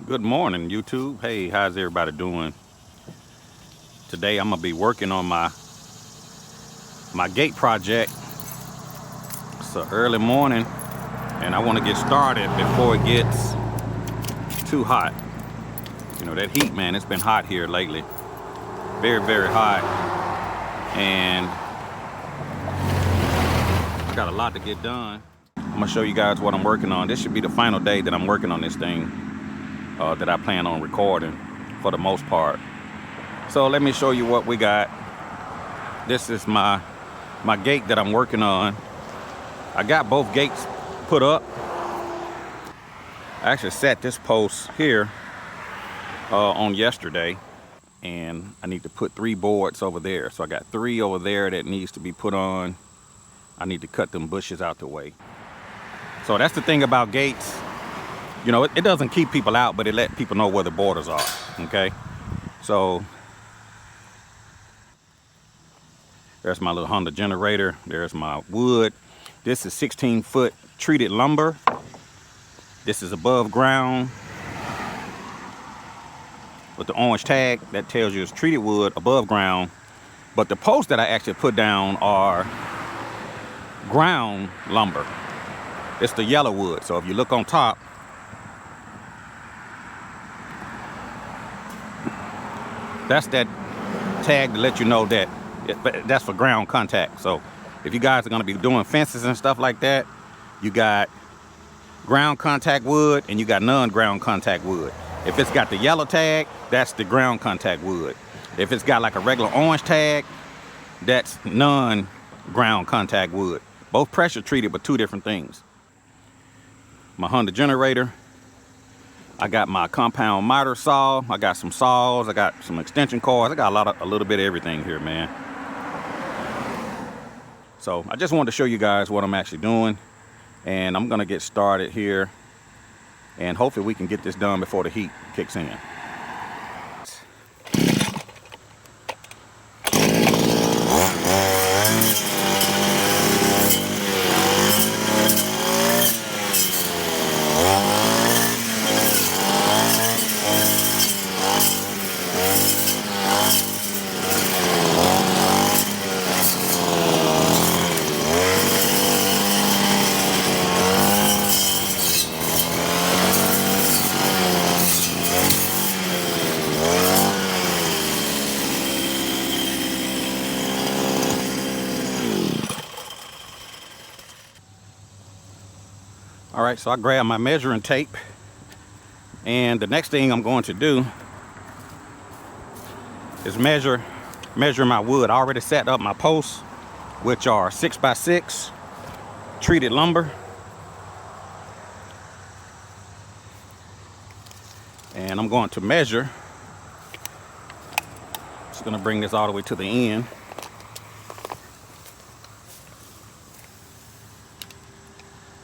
Good morning, YouTube. Hey, how's everybody doing? Today I'm gonna be working on my gate project. It's an early morning, and I want to get started before it gets too hot. You know, that heat, man, it's been hot here lately. Very, very hot. And I got a lot to get done. I'm gonna show you guys what I'm working on. This should be the final day that I'm working on this thing that I plan on recording for the most part. So let me show you what we got. This is my gate that I'm working on. I got both gates put up. I actually set this post here on yesterday, and I need to put 3 boards over there. So I got 3 over there that needs to be put on. I need to cut them bushes out the way. So that's the thing about gates. You know, it doesn't keep people out, but it let people know where the borders are, okay? So there's my little Honda generator. There's my wood. This is 16-foot treated lumber. This is above ground with the orange tag. That tells you it's treated wood above ground. But the posts that I actually put down are ground lumber. It's the yellow wood. So if you look on top, that's that tag to let you know that that's for ground contact. So if you guys are going to be doing fences and stuff like that, you got ground contact wood and you got non-ground contact wood. If it's got the yellow tag, that's the ground contact wood. If it's got like a regular orange tag, that's non-ground contact wood. Both pressure treated, but 2 different things. My Honda generator. I got my compound miter saw. I got some saws. I got some extension cords. I got a little bit of everything here, man. So I just wanted to show you guys what I'm actually doing, and I'm gonna get started here, and hopefully we can get this done before the heat kicks in. All right, so I grabbed my measuring tape, and the next thing I'm going to do is measure my wood. I already set up my posts, which are 6x6 treated lumber. And I'm going to measure. Just gonna bring this all the way to the end.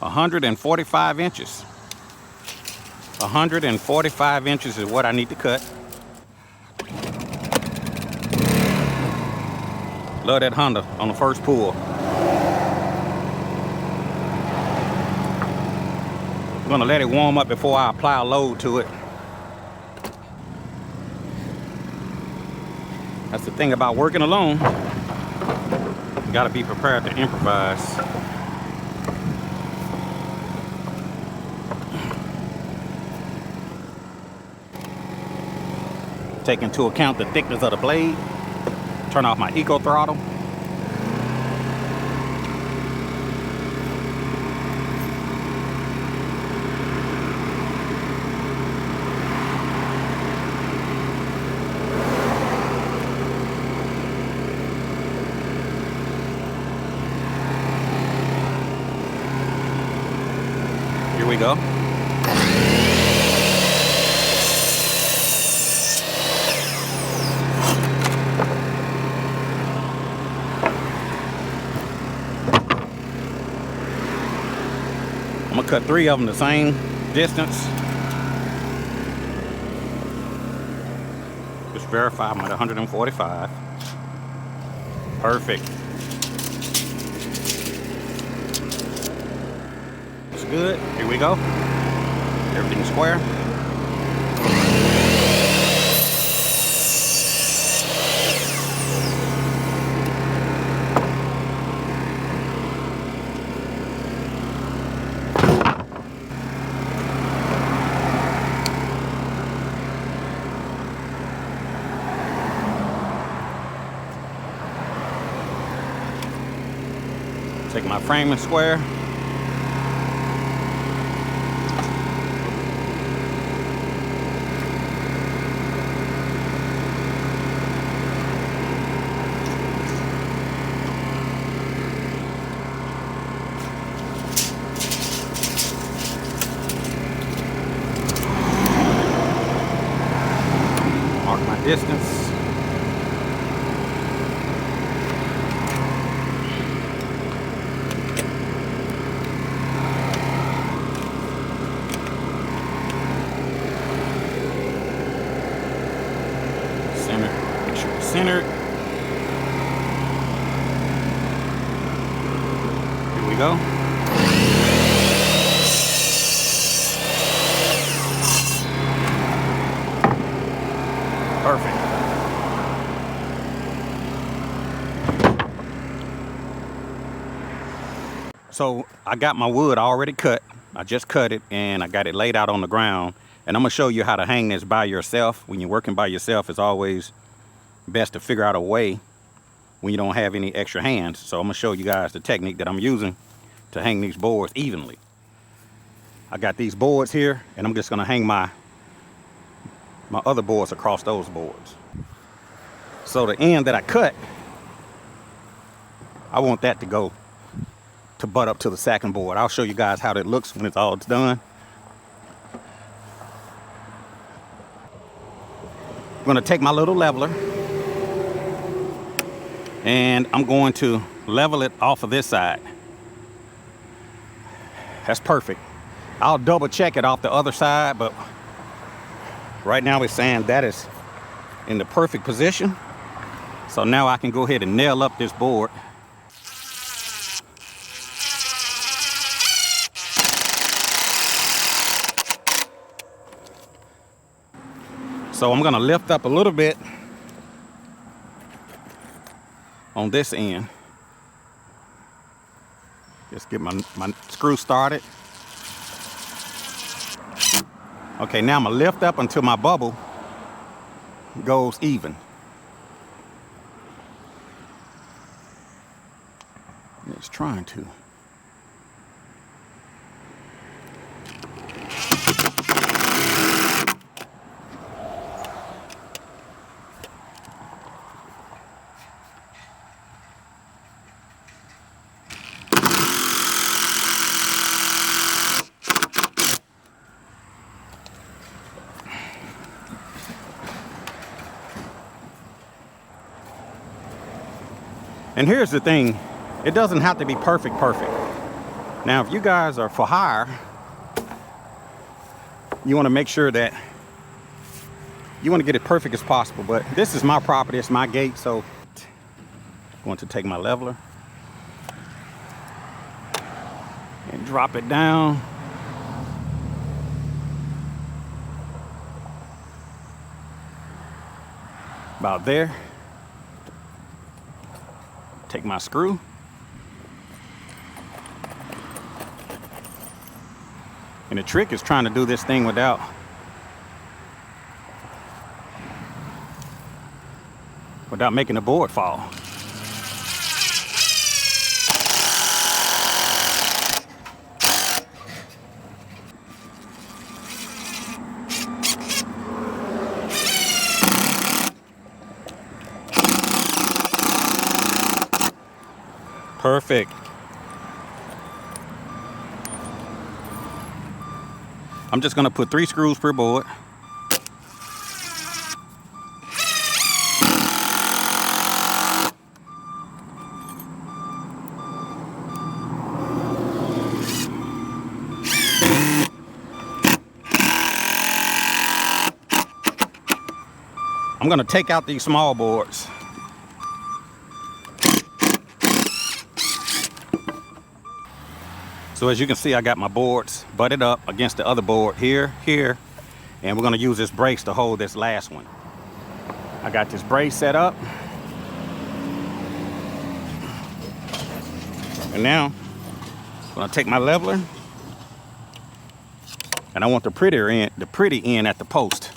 145 inches. 145 inches is what I need to cut. Love that Honda on the first pull. I'm gonna let it warm up before I apply a load to it. That's the thing about working alone. You gotta be prepared to improvise. Take into account the thickness of the blade. Turn off my eco throttle. Here we go. I'm gonna cut 3 of them the same distance. Just verify I'm at 145. Perfect. Looks good. Here we go. Everything's square. Take my framing square. Mark my distance. Centered. Here we go. Perfect. So I got my wood already cut. I just cut it and I got it laid out on the ground. And I'm gonna show you how to hang this by yourself. When you're working by yourself, it's always best to figure out a way when you don't have any extra hands. So I'm gonna show you guys the technique that I'm using to hang these boards evenly. I got these boards here and I'm just gonna hang my other boards across those boards. So the end that I cut, I want that to go to butt up to the second board. I'll show you guys how that looks when it's all done. I'm gonna take my little leveler and I'm going to level it off of this side. That's perfect. I'll double check it off the other side, but right now it's saying that is in the perfect position. So now I can go ahead and nail up this board. So I'm gonna lift up a little bit on this end. Just get my screw started. Okay, now I'm gonna lift up until my bubble goes even. It's trying to. And here's the thing, it doesn't have to be perfect. Now, if you guys are for hire, you want to make sure that you want to get it perfect as possible. But this is my property, it's my gate, so I'm going to take my leveler and drop it down. About there. Take my screw. And the trick is trying to do this thing without making the board fall. Perfect. I'm just gonna put 3 screws per board. I'm gonna take out these small boards. So as you can see, I got my boards butted up against the other board here, and we're gonna use this brace to hold this last one. I got this brace set up. And now, I'm gonna take my leveler, and I want the pretty end at the post.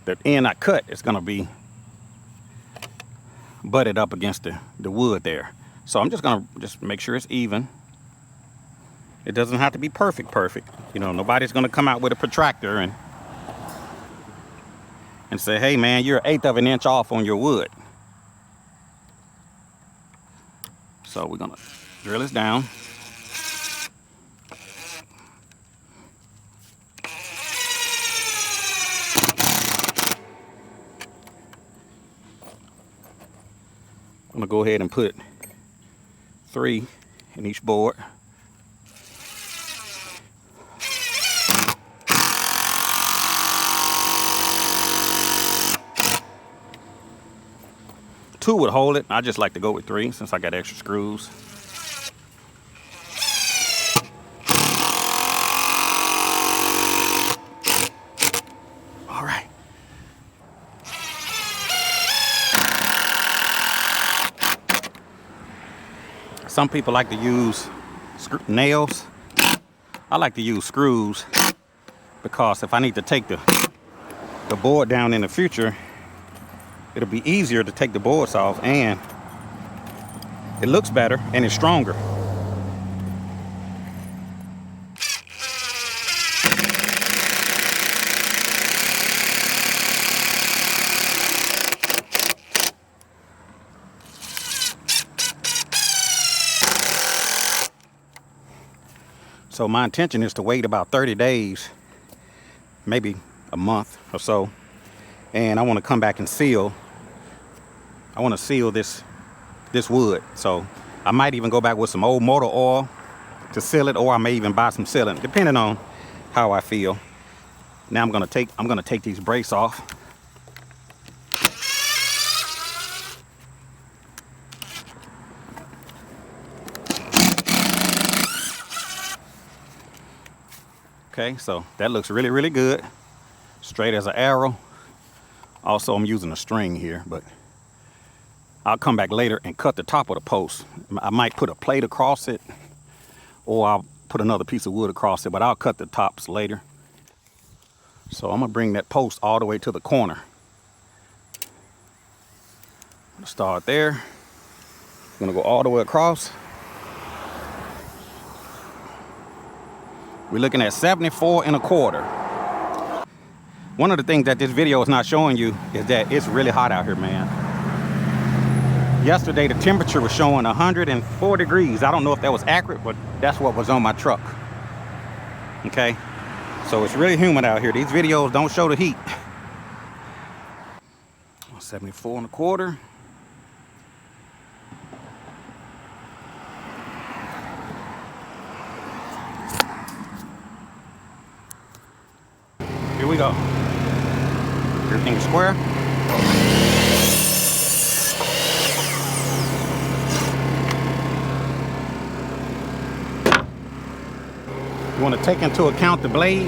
The end I cut is gonna be butted up against the wood there. So I'm just gonna make sure it's even. It doesn't have to be perfect. You know, nobody's gonna come out with a protractor and say, hey man, you're 1/8 of an inch off on your wood. So we're gonna drill this down. I'm gonna go ahead and put 3 in each board. Two would hold it. I just like to go with 3 since I got extra screws. All right. Some people like to use nails. I like to use screws because if I need to take the board down in the future, it'll be easier to take the boards off, and it looks better and it's stronger. So my intention is to wait about 30 days, maybe a month or so, and I want to come back and seal. I want to seal this wood. So I might even go back with some old motor oil to seal it, or I may even buy some sealant, depending on how I feel. Now I'm gonna take these braces off. Okay, so that looks really, really good. Straight as an arrow. Also, I'm using a string here, but I'll come back later and cut the top of the post. I might put a plate across it, or I'll put another piece of wood across it, but I'll cut the tops later. So I'm gonna bring that post all the way to the corner. I'm gonna start there. I'm gonna go all the way across. We're looking at 74 1/4. One of the things that this video is not showing you is that it's really hot out here, man. Yesterday, the temperature was showing 104 degrees. I don't know if that was accurate, but that's what was on my truck. Okay? So it's really humid out here. These videos don't show the heat. 74 1/4. Here we go. Everything's square. You want to take into account the blade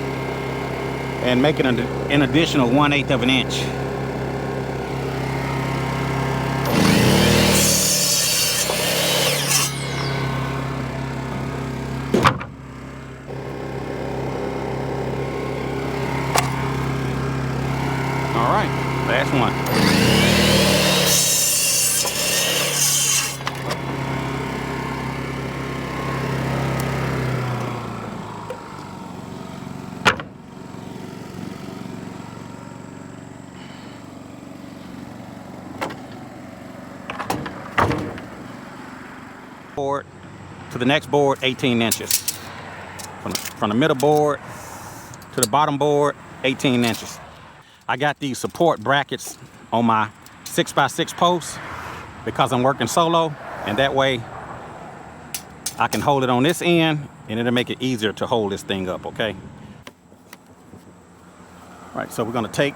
and make it an additional 1/8 of an inch. All right, last one. Board to the next board, 18 inches. From the middle board to the bottom board, 18 inches. I got these support brackets on my 6x6 posts because I'm working solo, and that way I can hold it on this end and it'll make it easier to hold this thing up, okay? All right, so we're gonna take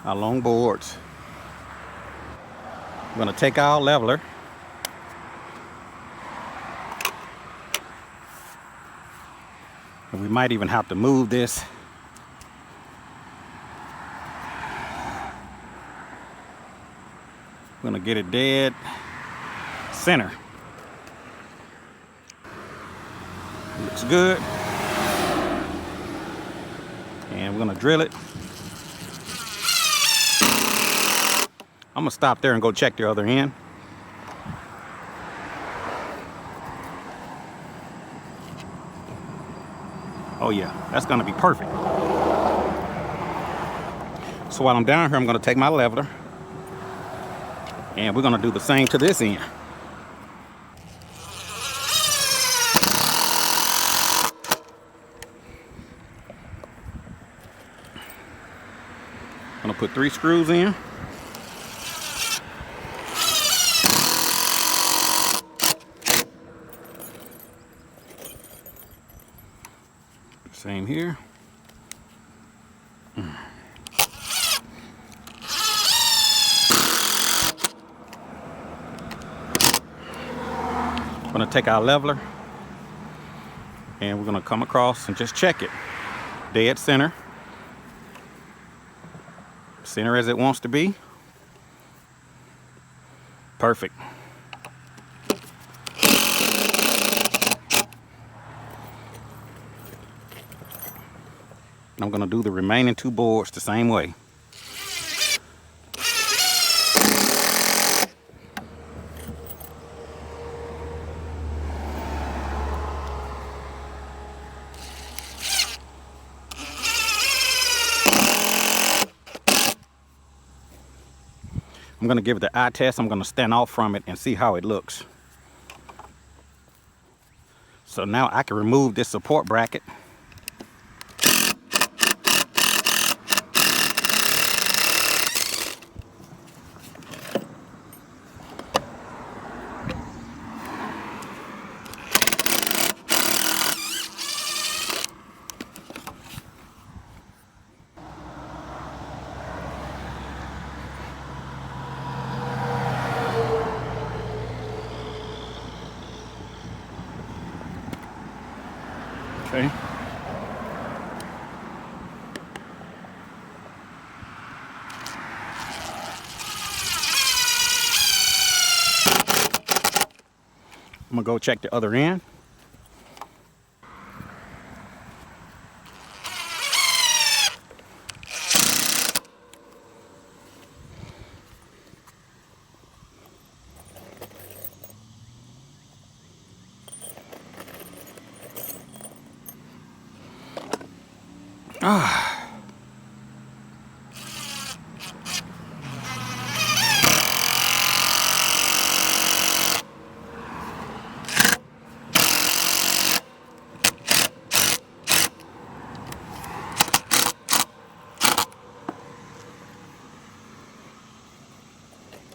our long boards. We're gonna take our leveler. And we might even have to move this. We're gonna get it dead center. Looks good. And we're gonna drill it. I'm gonna stop there and go check the other end. Oh yeah, that's gonna be perfect. So while I'm down here, I'm gonna take my leveler and we're gonna do the same to this end. I'm gonna put 3 screws in. Same here. I'm gonna take our leveler and we're gonna come across and just check it. Dead center. Center as it wants to be. Perfect. I'm gonna do the remaining 2 boards the same way. I'm gonna give it the eye test. I'm gonna stand off from it and see how it looks. So now I can remove this support bracket. Okay. I'm gonna go check the other end.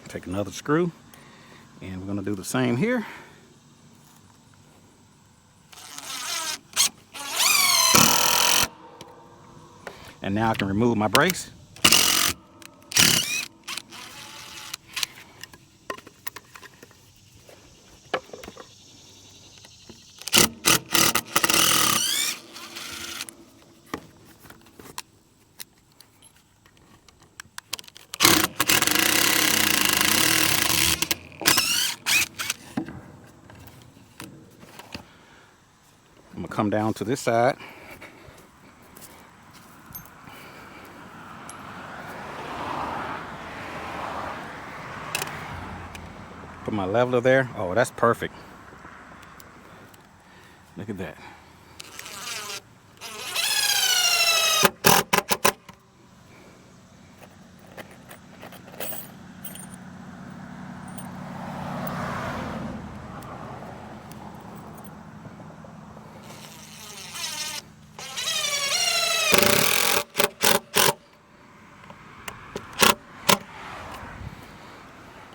Take another screw and we're gonna do the same here. And now I can remove my brace. I'm gonna come down to this side. Put my leveler there. Oh, that's perfect. Look at that.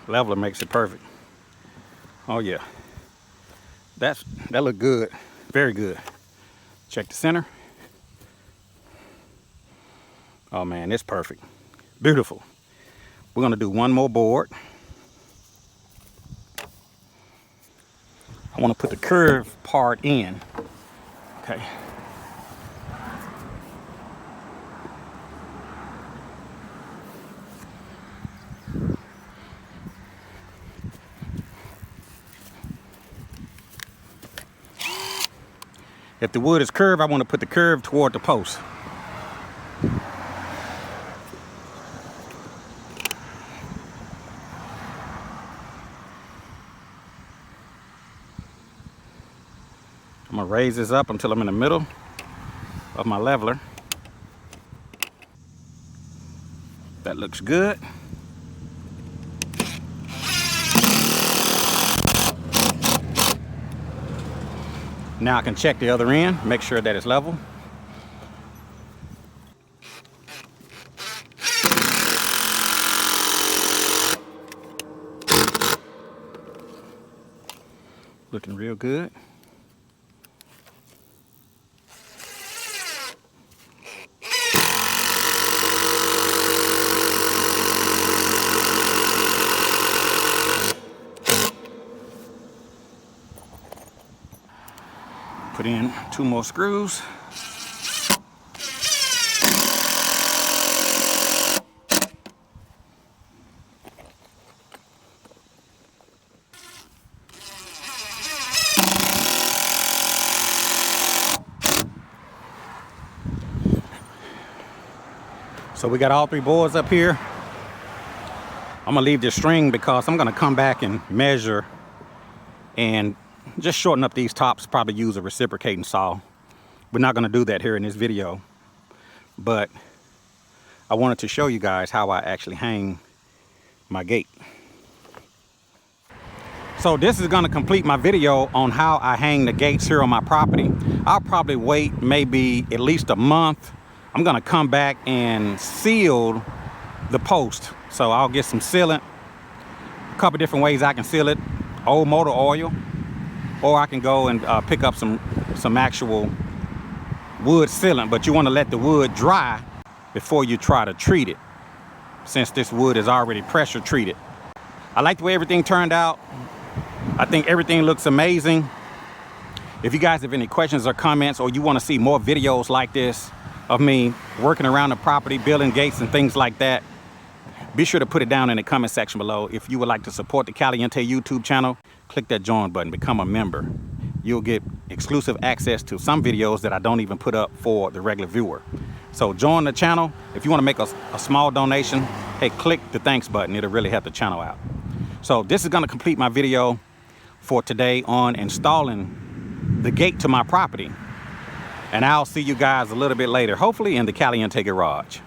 Leveler makes it perfect. Oh yeah, that looked good, very good. Check the center. Oh man, it's perfect, beautiful. We're gonna do one more board. I want to put the curved part in. Okay. If the wood is curved, I want to put the curve toward the post. I'm gonna raise this up until I'm in the middle. of my leveler. That looks good. Now I can check the other end, make sure that it's level. Looking real good. Put in 2 more screws. So we got all 3 boards up here. I'm gonna leave this string because I'm gonna come back and measure and just shorten up these tops, probably use a reciprocating saw. We're not gonna do that here in this video, but I wanted to show you guys how I actually hang my gate. So this is gonna complete my video on how I hang the gates here on my property. I'll probably wait maybe at least a month. I'm gonna come back and seal the post. So I'll get some sealant, a couple different ways I can seal it, old motor oil, or I can go and pick up some actual wood sealant, but you wanna let the wood dry before you try to treat it, since this wood is already pressure treated. I like the way everything turned out. I think everything looks amazing. If you guys have any questions or comments, or you wanna see more videos like this of me working around the property, building gates and things like that, be sure to put it down in the comment section below. If you would like to support the Caliente YouTube channel, click that join button, become a member. You'll get exclusive access to some videos that I don't even put up for the regular viewer. So join the channel. If you want to make a small donation, hey, click the thanks button. It'll really help the channel out. So this is going to complete my video for today on installing the gate to my property. And I'll see you guys a little bit later, hopefully in the Caliente garage.